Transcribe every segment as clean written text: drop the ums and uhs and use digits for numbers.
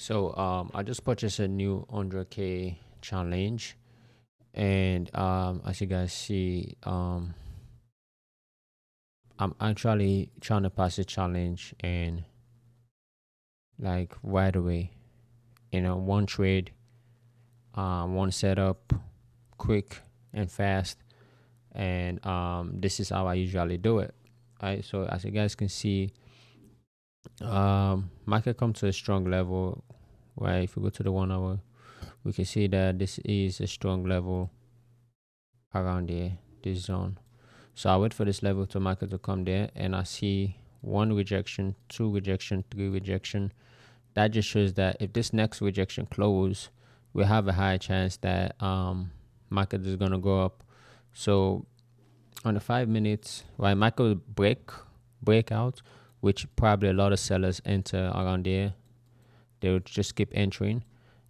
So I just purchased a new 100K challenge, and as you guys see, I'm actually trying to pass the challenge and like right away, one trade, one setup, quick and fast, and this is how I usually do it. Right, so as you guys can see, market come to a strong level. Right, if we go to the 1 hour, we can see that this is a strong level around there, this zone. So I wait for this level to market to come there, and I see one rejection, two rejection, three rejection. That just shows that if this next rejection close, we have a high chance that market is gonna go up. So on the 5 minutes, right, market will break out, which probably a lot of sellers enter around there. They would just keep entering,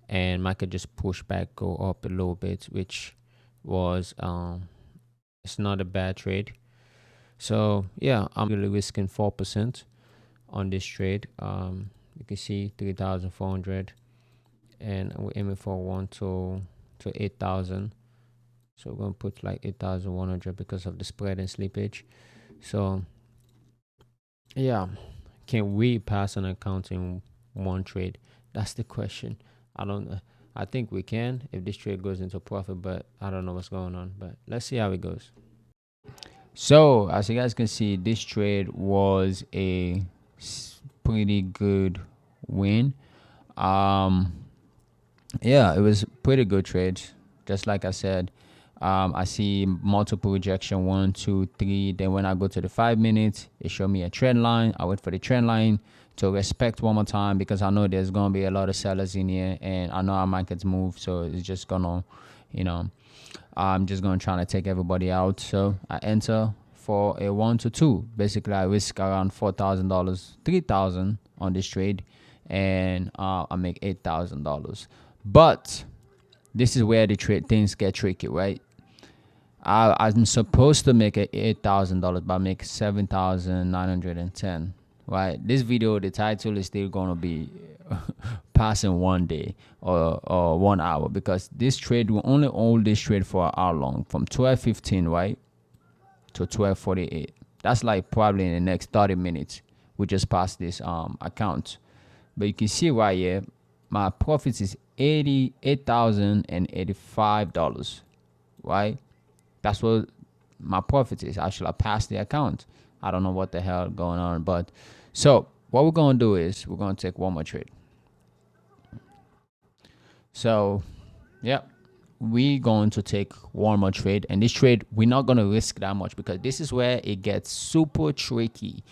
and market just push back, go up a little bit, which was it's not a bad trade. So yeah, I'm really risking 4% on this trade. You can see 3,400, and we're aiming for 1 to 8,000. So we're gonna put like 8,100 because of the spread and slippage. So yeah, can we pass an account in one trade? That's the question. I don't know. I think we can if this trade goes into profit, but I don't know what's going on. But let's see how it goes. So as you guys can see, this trade was a pretty good win. Um, yeah, it was pretty good trade. Just like I said, I see multiple rejection, 1, 2, 3. Then when I go to the 5 minutes, it showed me a trend line. I wait for the trend line to respect one more time because I know there's gonna be a lot of sellers in here, and I know our markets move, so it's just gonna, you know, I'm just gonna try to take everybody out. So I enter for a 1 to 2. Basically, I risk around $4,000, 3,000 on this trade, and I make $8,000. But this is where the trade things get tricky, right? I'm supposed to make $8,000, but I make 7,910. Right? This video, the title is still gonna be passing one day or 1 hour, because this trade will only hold this trade for an hour long, from 12:15, right, to 12:48. That's like probably in the next 30 minutes. We just passed this account, but you can see right here, my profits is $88,085, right? That's what my profit is. Actually, I passed the account. I don't know what the hell going on, but so what we're gonna do is we're gonna take one more trade. So, yeah, we're going to take one more trade, and this trade we're not gonna risk that much, because this is where it gets super tricky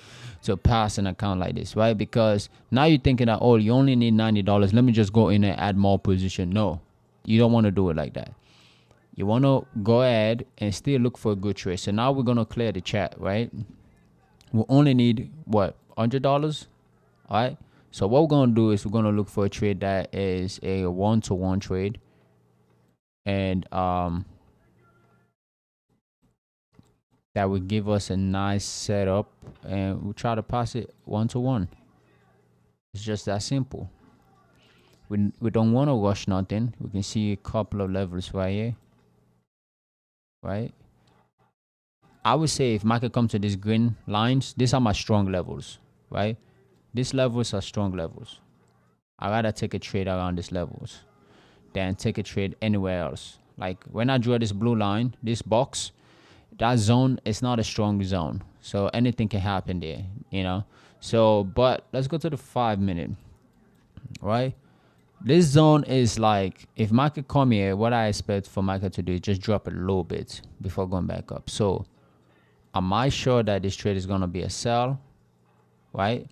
to pass an account like this, right? Because now you're thinking that, oh, you only need $90. Let me just go in and add more position. No, you don't want to do it like that. You want to go ahead and still look for a good trade. So now we're going to clear the chat, right? We only need what, $100? All right. So what we're going to do is we're going to look for a trade that is a 1-to-1 trade, and that will give us a nice setup, and we'll try to pass it 1-to-1. It's just that simple. We don't want to rush nothing. We can see a couple of levels right here, right? I would say if market comes to these green lines, these are my strong levels, right? These levels are strong levels. I rather take a trade around these levels than take a trade anywhere else. Like when I draw this blue line, this box, that zone is not a strong zone. So anything can happen there, you know? So, but let's go to the 5 minute, right? This zone is like, if market come here, what I expect for market to do is just drop a little bit before going back up. So am I sure that this trade is going to be a sell, right?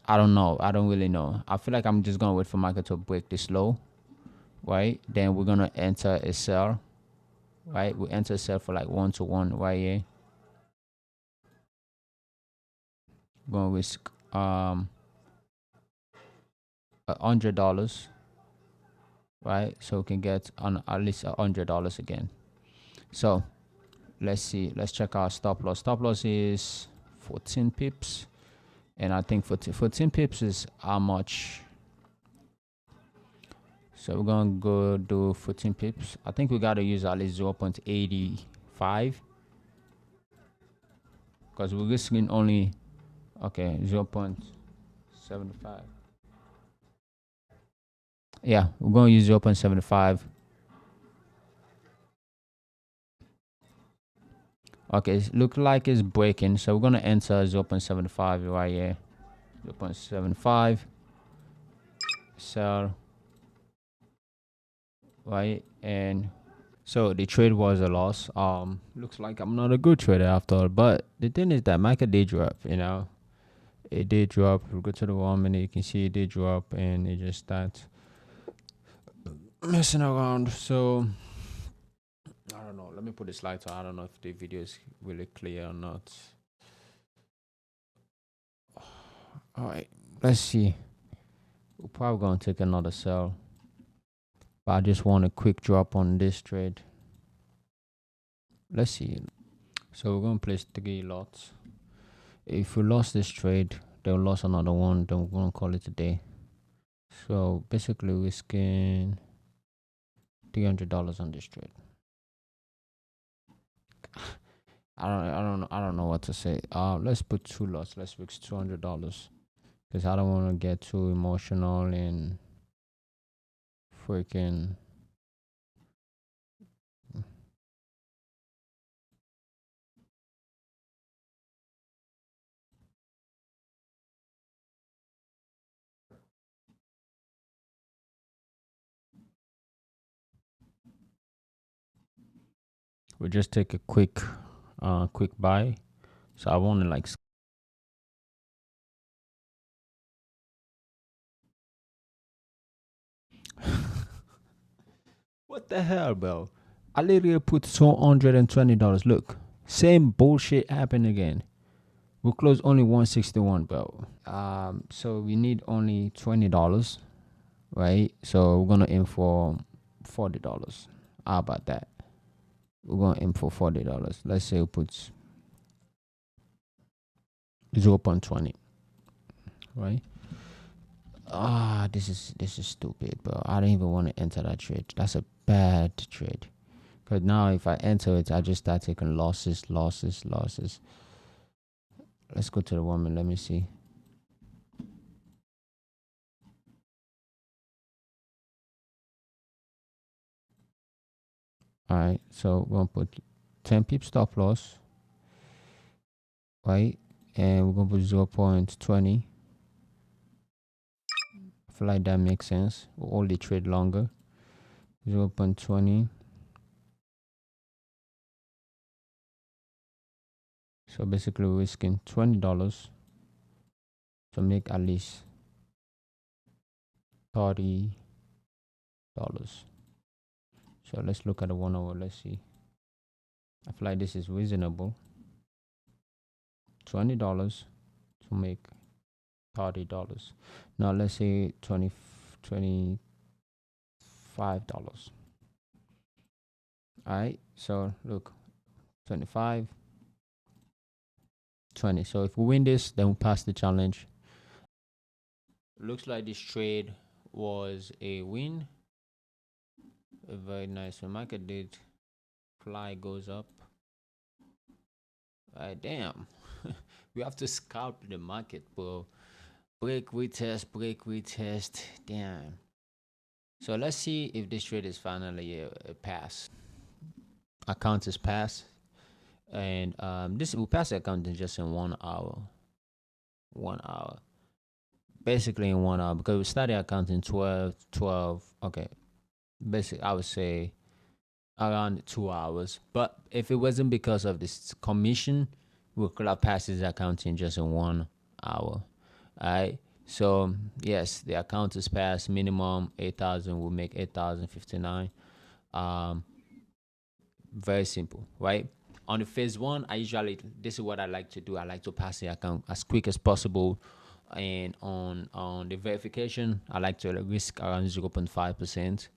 I don't know. I don't really know. I feel like I'm just going to wait for market to break this low, right? Then we're going to enter a sell, right? We enter a sell for like 1-to-1 right here. We're going to risk $100, right? So we can get on at least $100 again. So let's see. Let's check our stop loss. Stop loss is 14 pips. And I think 14 pips is how much So we're gonna go do 14 pips. I think we gotta use at least 0.85 because we're risking only 0.75. Yeah, we're gonna use 0.75. Okay, it look like it's breaking, so we're gonna enter 0.75 right here. 0.75 sell, right? And so the trade was a loss. Looks like I'm not a good trader after all. But the thing is that market did drop, it did drop. We go to the 1 minute, you can see it did drop, and it just starts messing around. So I don't know. Let me put this light on. I don't know if the video is really clear or not. All right, let's see. We're probably gonna take another sell, but I just want a quick drop on this trade. Let's see. So we're gonna place 3 lots. If we lost this trade, then we lost another one, then we're gonna call it a day. So basically we're risking $300 on this trade. I don't know what to say. Let's put 2 lots. Let's risk $200 because I don't want to get too emotional and freaking. We just take a quick buy. So I want to like. What the hell, bro? I literally put $220. Look, same bullshit happened again. We closed only 161, bro. So we need only $20, right? So we're gonna aim for $40. How about that? We're gonna aim for $40. Let's say we put 0.20, right? This is stupid, bro. I don't even want to enter that trade. That's a bad trade. Cause now if I enter it, I just start taking losses. Let's go to the 1 minute. Let me see. All right, so we're gonna put 10 pips stop loss, right? And we're gonna put 0.20. I feel like that makes sense. We'll hold the trade longer. 0.20. So basically we're risking $20 to make at least $30. So let's look at the 1 hour. Let's see. I feel like this is reasonable. $20 to make $30. Now let's say $25. All right. So look, 25, 20. So if we win this, then we pass the challenge. Looks like this trade was a win. A very nice one. Market did fly, goes up. Damn. We have to scalp the market, bro. Break, retest. Damn. So let's see if this trade is finally a pass. Account is pass. And this will pass the account in just in 1 hour. 1 hour. Basically in 1 hour because we started accounting 12. Okay. Basically, I would say around 2 hours. But if it wasn't because of this commission, we could have passed this account in just in 1 hour. All right. So yes, the account is passed. Minimum 8,000 will make 8,059. Very simple, right? On the phase 1, this is what I like to do. I like to pass the account as quick as possible. And on the verification, I like to risk around 0.5%.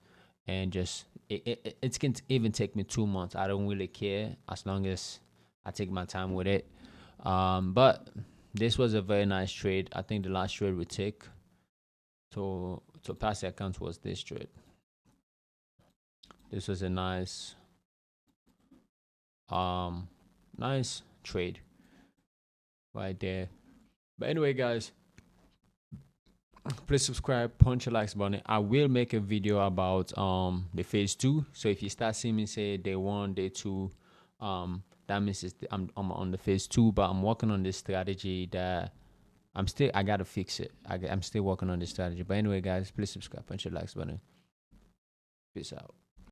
And just it can even take me 2 months. I don't really care as long as I take my time with it. But this was a very nice trade. I think the last trade we take to pass the account was this trade. This was a nice nice trade right there. But anyway, guys, please subscribe, punch a likes button. I will make a video about the phase 2. So if you start seeing me say day 1, day 2, that means I'm on the phase 2, but I'm working on this strategy that I gotta fix it. I'm still working on this strategy. But anyway, guys, please subscribe, punch a likes button. Peace out.